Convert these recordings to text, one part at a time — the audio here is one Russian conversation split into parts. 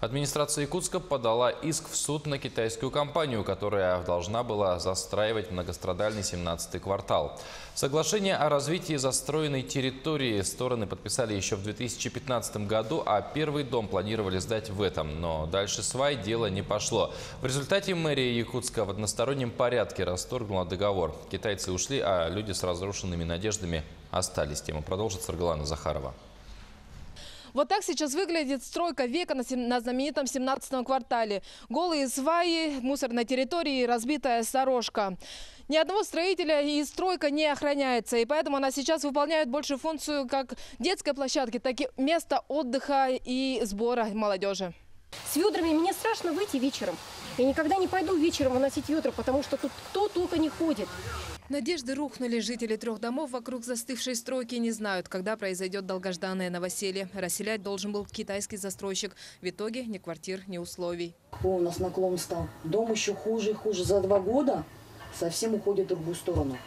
Администрация Якутска подала иск в суд на китайскую компанию, которая должна была застраивать многострадальный 17-й квартал. Соглашение о развитии застроенной территории стороны подписали еще в 2015 году, а первый дом планировали сдать в этом. Но дальше свай дело не пошло. В результате мэрия Якутска в одностороннем порядке расторгнула договор. Китайцы ушли, а люди с разрушенными надеждами остались. Тему продолжит Саргалана Захарова. Вот так сейчас выглядит стройка века на знаменитом 17-м квартале. Голые сваи, мусор на территории, разбитая сторожка. Ни одного строителя и стройка не охраняется. И поэтому она сейчас выполняет больше функцию как детской площадки, так и места отдыха и сбора молодежи. С ведрами мне страшно выйти вечером. Я никогда не пойду вечером выносить ведра, потому что тут кто только не ходит. Надежды рухнули. Жители 3 домов вокруг застывшей стройки не знают, когда произойдет долгожданное новоселье. Расселять должен был китайский застройщик. В итоге ни квартир, ни условий. У нас наклон стал. Дом еще хуже и хуже. За 2 года совсем уходит в другую сторону.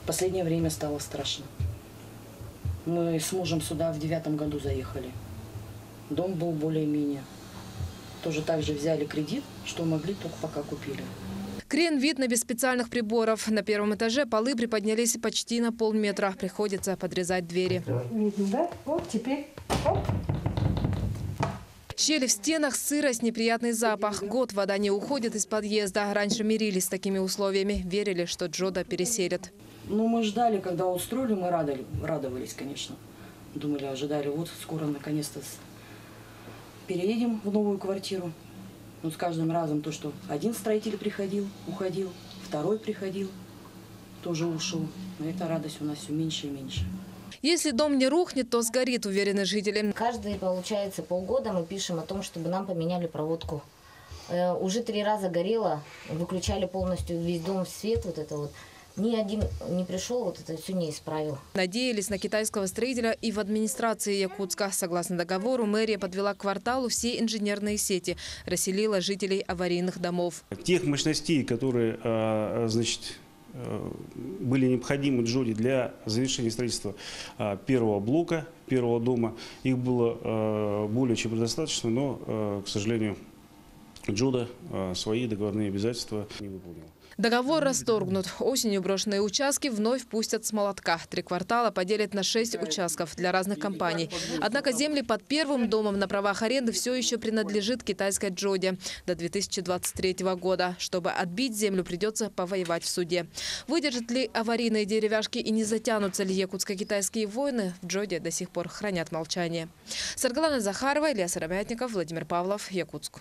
В последнее время стало страшно. Мы с мужем сюда в 9-м году заехали. Дом был более-менее. Тоже так же взяли кредит, что могли, только пока купили. Крен видно без специальных приборов. На 1-м этаже полы приподнялись почти на полметра. Приходится подрезать двери. Видно, да? Вот теперь. Оп. Щели в стенах, сырость, неприятный запах. Год вода не уходит из подъезда. Раньше мирились с такими условиями. Верили, что Джода переселят. Ну, мы ждали, когда устроили, мы радовались, конечно. Думали, ожидали, вот скоро наконец-то переедем в новую квартиру. Но с каждым разом то, что один строитель приходил, уходил, второй приходил, тоже ушел. Но эта радость у нас все меньше и меньше. Если дом не рухнет, то сгорит, уверены жители. Каждые, получается, полгода мы пишем о том, чтобы нам поменяли проводку. Уже 3 раза горело, выключали полностью весь дом, свет, вот это вот. Ни один не пришел, вот это все не исправил. Надеялись на китайского строителя и в администрации Якутска. Согласно договору, мэрия подвела к кварталу все инженерные сети, расселила жителей аварийных домов. Тех мощностей, которые, были необходимы Джоде для завершения строительства первого блока, первого дома, их было более чем достаточно, но, к сожалению, Джода свои договорные обязательства не выполнила. Договор расторгнут. Осенью брошенные участки вновь пустят с молотка. 3 квартала поделят на 6 участков для разных компаний. Однако земли под 1-м домом на правах аренды все еще принадлежит китайской Джоде до 2023 года. Чтобы отбить землю, придется повоевать в суде. Выдержат ли аварийные деревяшки и не затянутся ли якутско-китайские войны, в Джоде до сих пор хранят молчание. Саргалана Захарова, Илья Сыромятников, Владимир Павлов, Якутск.